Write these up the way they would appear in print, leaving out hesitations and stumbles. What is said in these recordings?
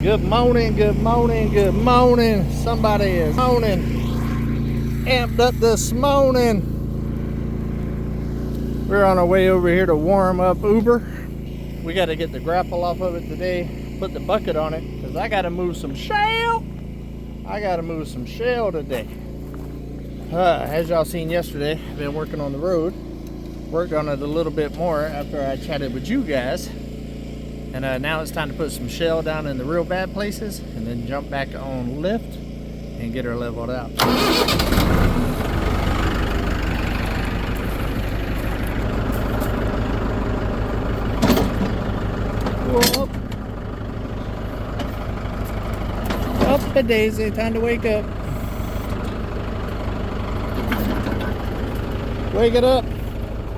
Good morning, good morning, good morning. Somebody is moaning. Amped up this morning. We're on our way over here to warm up Uber. We got to get the grapple off of it today. Put the bucket on it because I got to move some shale. Today. As y'all seen yesterday, I've been working on the road. Worked on it a little bit more after I chatted with you guys. And now it's time to put some shell down in the real bad places and then jump back on lift and get her leveled out. Whoop. Up a daisy, time to wake up. Wake it up.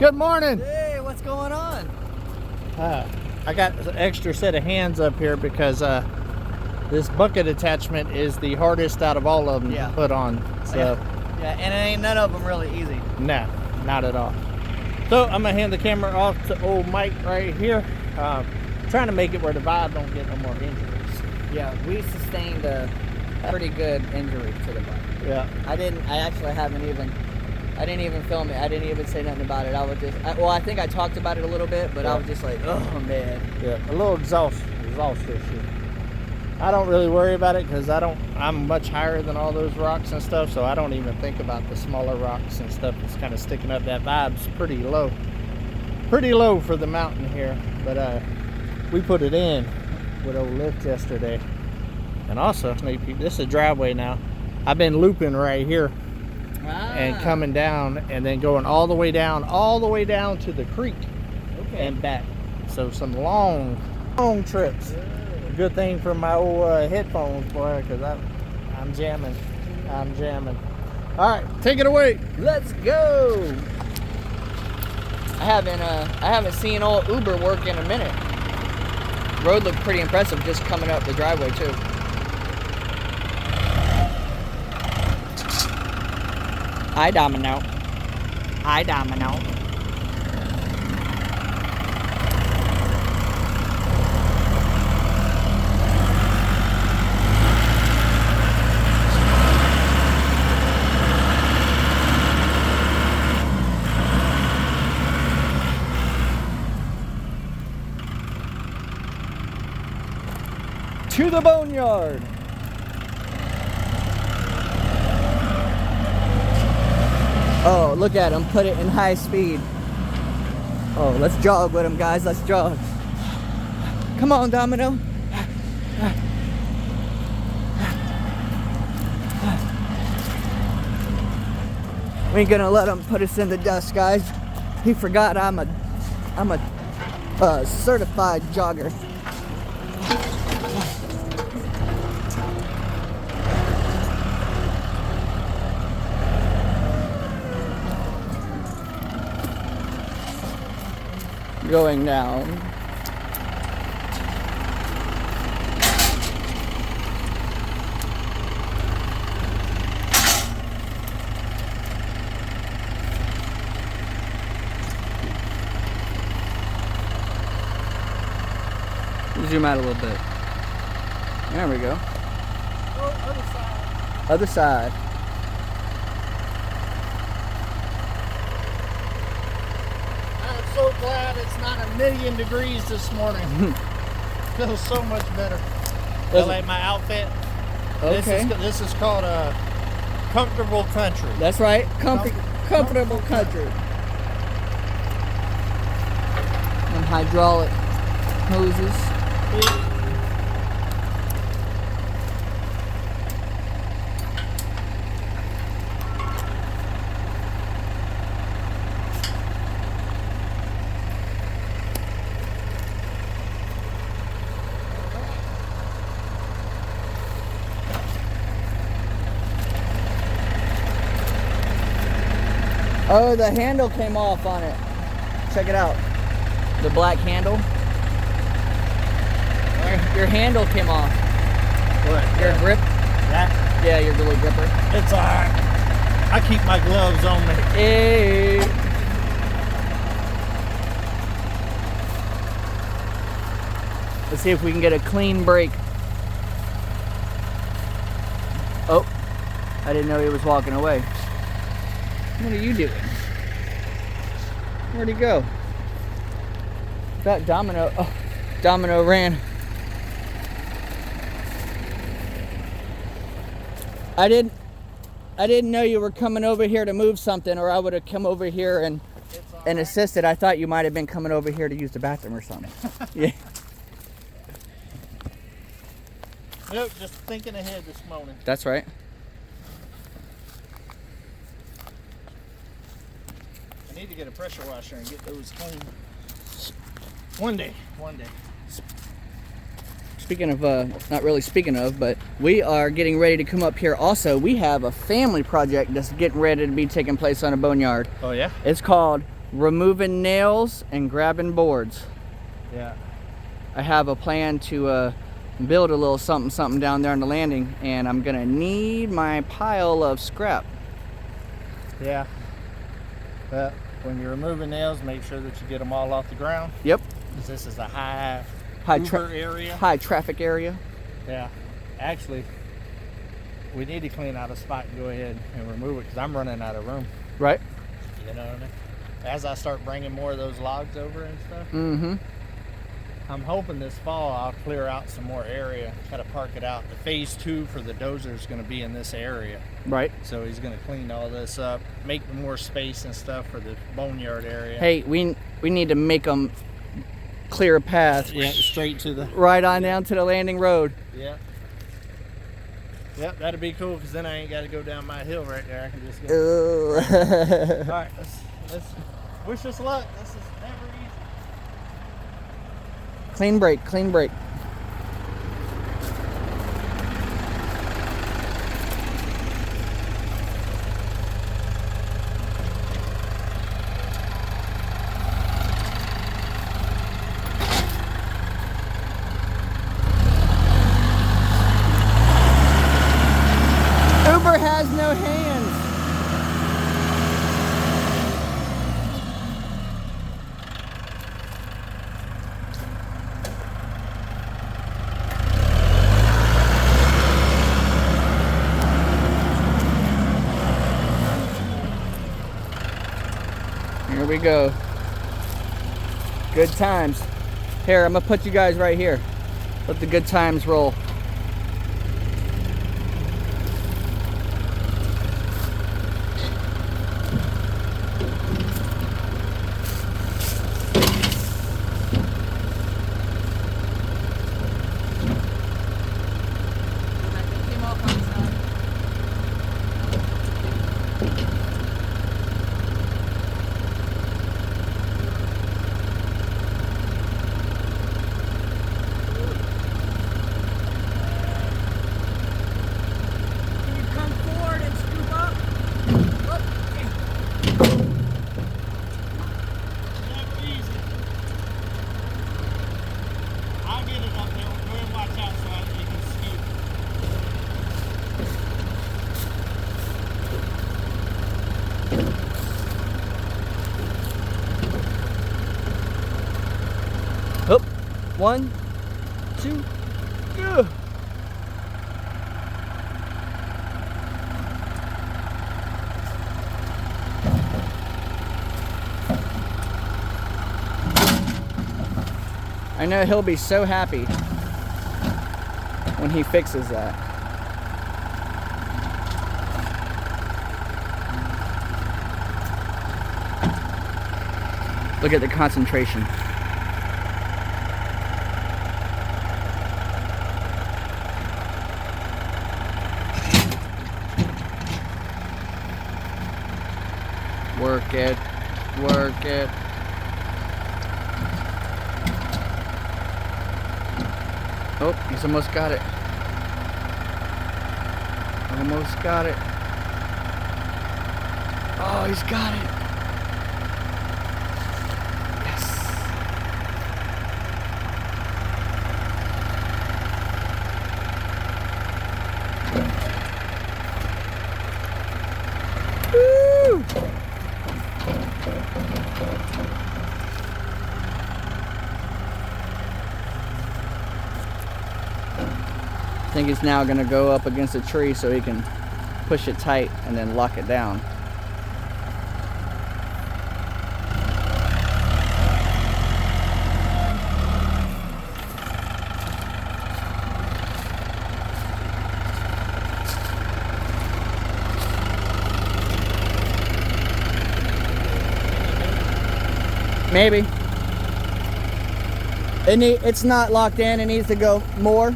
Good morning. Hey, what's going on? I got an extra set of hands up here because this bucket attachment is the hardest out of all of them to put on. So yeah, and it ain't none of them really easy. No, not at all. So I'm gonna hand the camera off to old Mike right here. Trying to make it where the vibe don't get no more injuries. Yeah, we sustained a pretty good injury to the butt. Yeah. I didn't even film it. I didn't even say nothing about it. I was just, I think I talked about it a little bit, but I was just like, oh man. Yeah, a little exhaust issue. I don't really worry about it because I'm much higher than all those rocks and stuff, so I don't even think about the smaller rocks and stuff that's kind of sticking up. That vibe's pretty low for the mountain here, but we put it in with old lift yesterday. And also, this is a driveway now. I've been looping right here. And coming down and then going all the way down to the creek and back. So some long trips. Good thing for my old headphones, boy, because I'm jamming. All right, take it away. Let's go. I haven't seen old Uber work in a minute. Road looked pretty impressive just coming up the driveway too. Hi, Domino. To the boneyard. Oh, look at him, put it in high speed. Oh, let's jog with him, guys, let's jog. Come on, Domino. We ain't gonna let him put us in the dust, guys. He forgot I'm a certified jogger. Going down. Zoom out a little bit. There we go. Oh, other side. Other side. I'm so glad it's not 1,000,000 degrees this morning. Feels so much better. I like my outfit. Okay. This is called a comfortable country. That's right. Comfortable country. And hydraulic hoses. Oh, the handle came off on it. Check it out. The black handle. Your handle came off. What? Your grip. That? Yeah, your little gripper. It's alright. I keep my gloves on me. Hey. Let's see if we can get a clean break. Oh, I didn't know he was walking away. What are you doing? Where'd he go? That Domino, oh, Domino ran. I didn't know you were coming over here to move something, or I would have come over here and assisted. I thought you might have been coming over here to use the bathroom or something. Yeah. Nope, just thinking ahead this morning. That's right. I need to get a pressure washer and get those clean. One day. Speaking of, not really speaking of, but we are getting ready to come up here. Also, we have a family project that's getting ready to be taking place on a boneyard. Oh yeah? It's called removing nails and grabbing boards. Yeah. I have a plan to build a little something down there on the landing, and I'm gonna need my pile of scrap. Yeah. But when you're removing nails, make sure that you get them all off the ground. Yep. Because this is a high area. High traffic area. Yeah. Actually, we need to clean out a spot and go ahead and remove it because I'm running out of room. Right. You know what I mean? As I start bringing more of those logs over and stuff, Mm-hmm. I'm hoping this fall I'll clear out some more area, kind of park it out. The phase 2 for the dozer is going to be in this area. Right. So he's going to clean all this up, make more space and stuff for the boneyard area. Hey, we need to make them clear a path. Yeah, straight to the... Right on down to the landing road. Yeah. Yep, that'd be cool because then I ain't got to go down my hill right there. I can just go. All right, let's wish us luck. This is never easy. Clean break, clean break. Uber has no hands. Here we go. Good times. Here, I'm gonna put you guys right here. Let the good times roll. Up, 1, 2, go. I know he'll be so happy when he fixes that. Look at the concentration. Work it, work it. Oh, he's almost got it. Almost got it. Oh, he's got it. Yes. Woo! I think he's now gonna go up against a tree so he can push it tight and then lock it down. Maybe. It's not locked in. It needs to go more.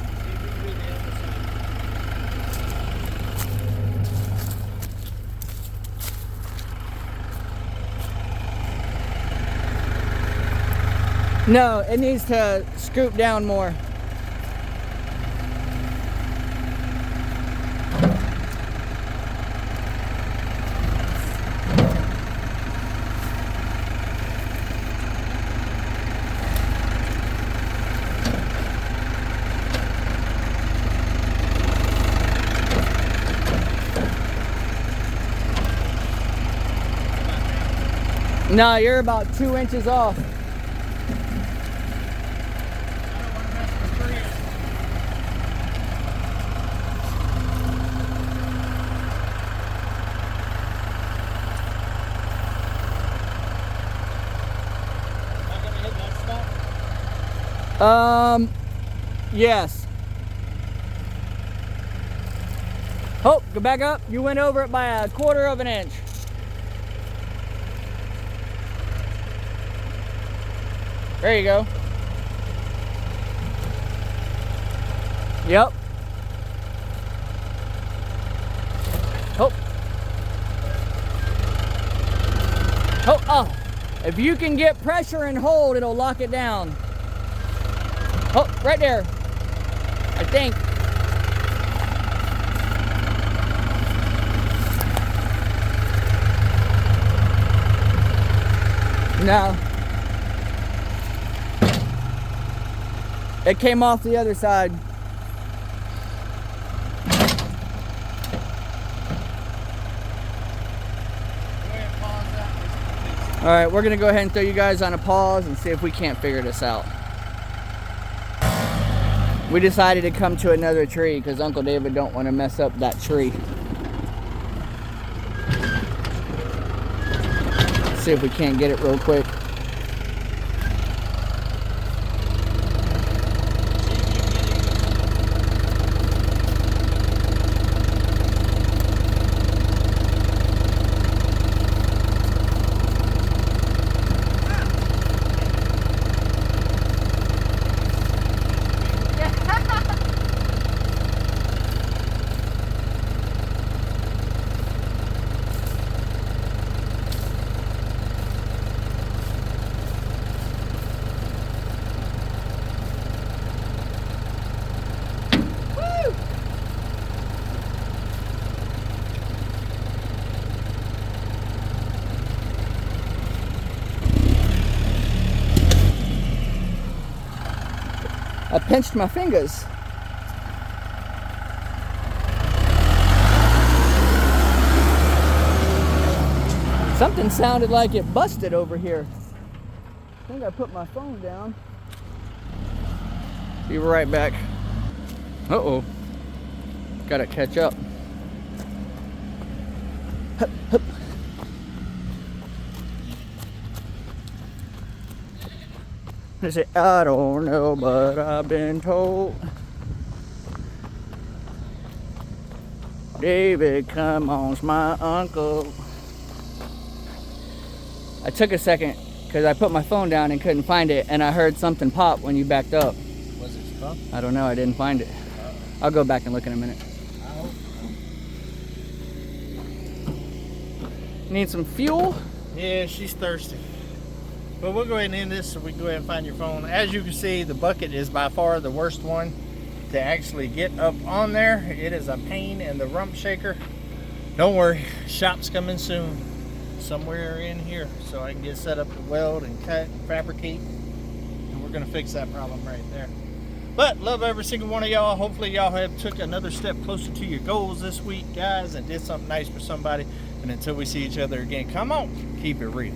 No, it needs to scoop down more. No, you're about 2 inches off. Yes. Oh, go back up. You went over it by a 1/4 of an inch. There you go. Yep. Oh. Oh. If you can get pressure and hold, it'll lock it down. Oh, right there. I think. No. It came off the other side. All right, we're gonna go ahead and throw you guys on a pause and see if we can't figure this out. We decided to come to another tree because Uncle David don't want to mess up that tree. See if we can't get it real quick. I pinched my fingers. Something sounded like it busted over here. I think I put my phone down. Be right back. Uh-oh. Gotta catch up. Hup, hup. They say, I don't know, but I've been told. David, come on's my uncle. I took a second because I put my phone down and couldn't find it, and I heard something pop when you backed up. Was it stuff? I don't know, I didn't find it. I'll go back and look in a minute. I hope so. Need some fuel? Yeah, she's thirsty. But we'll go ahead and end this so we can go ahead and find your phone. As you can see, the bucket is by far the worst one to actually get up on there. It is a pain in the rump shaker. Don't worry, shop's coming soon. Somewhere in here so I can get set up to weld and cut and fabricate. And we're gonna fix that problem right there. But love every single one of y'all. Hopefully y'all have took another step closer to your goals this week, guys, and did something nice for somebody. And until we see each other again, come on, keep it real.